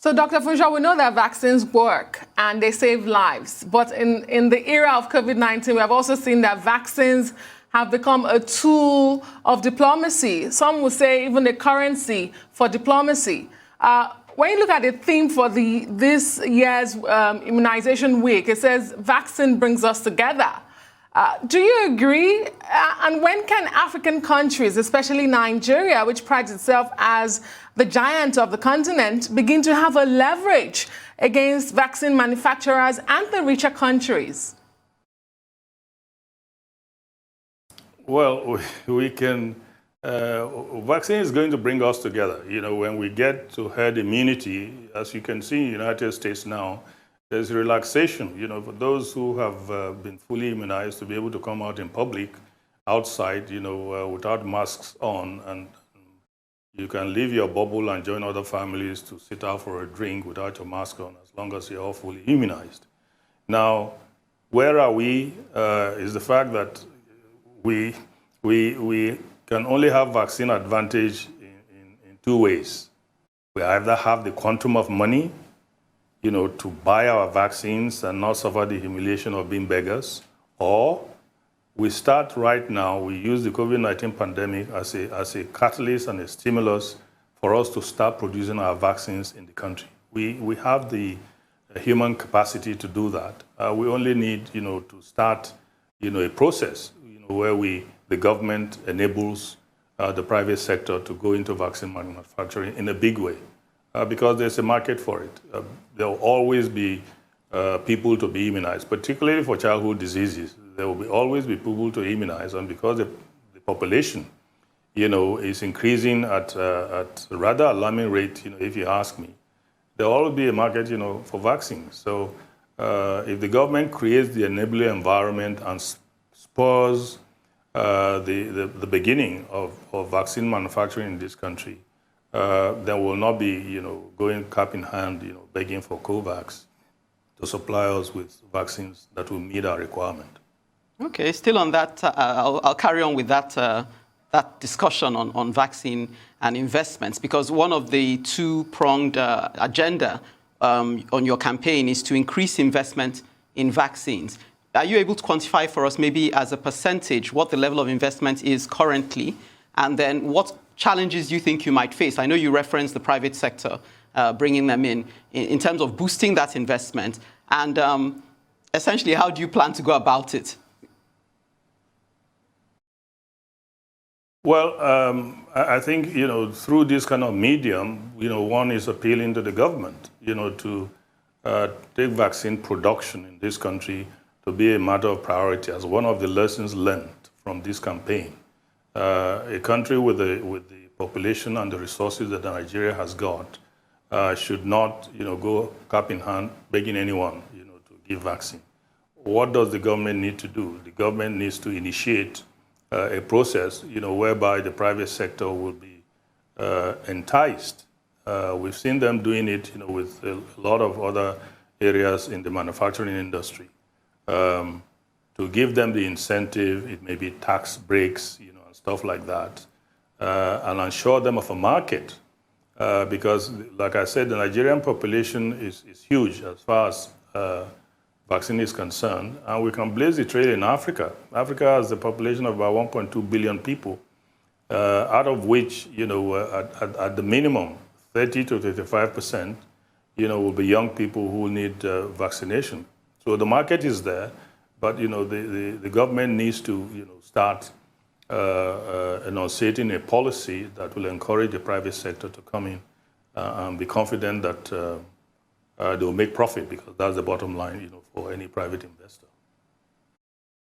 So, Dr. Funsho, we know that vaccines work and they save lives. But in the era of COVID-19, we have also seen that vaccines have become a tool of diplomacy. Some would say even a currency for diplomacy. When you look at the theme for this year's immunization week, it says vaccine brings us together. Do you agree? And when can African countries, especially Nigeria, which prides itself as the giant of the continent, begin to have a leverage against vaccine manufacturers and the richer countries? Well, we can. Vaccine is going to bring us together. You know, when we get to herd immunity, as you can see in the United States now, there's relaxation, you know, for those who have been fully immunized to be able to come out in public, outside, you know, without masks on, and you can leave your bubble and join other families to sit out for a drink without your mask on, as long as you're all fully immunized. Now, where are we? Is the fact that we can only have vaccine advantage in two ways. We either have the quantum of money, you know, to buy our vaccines and not suffer the humiliation of being beggars, or we start right now, we use the COVID-19 pandemic as a catalyst and a stimulus for us to start producing our vaccines in the country. We have the human capacity to do that. We only need, you know, to start, you know, a process, you know, where the government enables the private sector to go into vaccine manufacturing in a big way. Because there's a market for it. There will always be people to be immunized, particularly for childhood diseases. There will always be people to immunize, and because the population, you know, is increasing at a rather alarming rate, you know, if you ask me, there will always be a market, you know, for vaccines. So if the government creates the enabling environment and spurs the beginning of vaccine manufacturing in this country, there will not be, you know, going cap in hand, you know, begging for COVAX to supply us with vaccines that will meet our requirement. Okay, still on that, I'll carry on with that discussion on vaccine and investments, because one of the two-pronged agenda on your campaign is to increase investment in vaccines. Are you able to quantify for us, maybe as a percentage, what the level of investment is currently, and then what challenges do you think you might face? I know you referenced the private sector, bringing them in terms of boosting that investment, and essentially, how do you plan to go about it? Well, I think, you know, through this kind of medium, you know, one is appealing to the government, you know, to take vaccine production in this country to be a matter of priority as one of the lessons learned from this campaign. A country with the population and the resources that Nigeria has got should not, you know, go cap in hand begging anyone, you know, to give vaccine. What does the government need to do? The government needs to initiate a process, you know, whereby the private sector will be enticed. We've seen them doing it, you know, with a lot of other areas in the manufacturing industry. To give them the incentive, it may be tax breaks, you know, and stuff like that, and assure them of a market. Because, like I said, the Nigerian population is huge as far as vaccine is concerned, and we can blaze the trail in Africa. Africa has a population of about 1.2 billion people, out of which, you know, at the minimum, 30 to 35%, you know, will be young people who need vaccination. So the market is there, but, you know, the government needs to, you know, start enunciating a policy that will encourage the private sector to come in and be confident that they will make profit, because that's the bottom line, you know, for any private investor.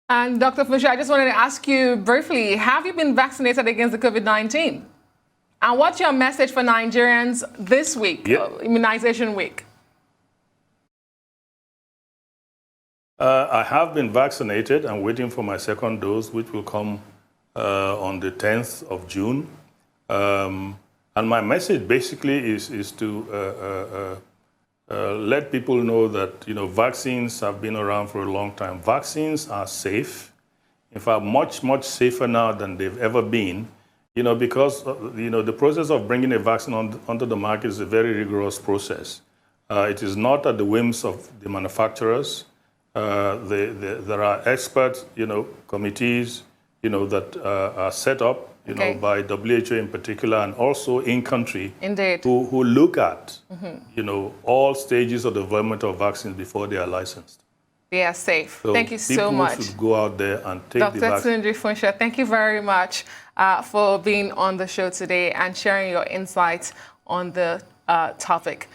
And Dr. Funsho, I just wanted to ask you briefly, have you been vaccinated against the COVID-19? And what's your message for Nigerians this week, immunization week? I have been vaccinated. I'm waiting for my second dose, which will come on the 10th of June. And my message basically is to let people know that, you know, vaccines have been around for a long time. Vaccines are safe. In fact, much, much safer now than they've ever been, you know, because, you know, the process of bringing a vaccine onto the market is a very rigorous process. It is not at the whims of the manufacturers. There are expert, committees, that are set up, by WHO in particular, and also in country, Indeed, who look at, all stages of the development of vaccines before they are licensed. they are safe. So thank you so much. People should go out there and take the Dr. vaccine. Tunji Funsho, thank you very much for being on the show today and sharing your insights on the topic.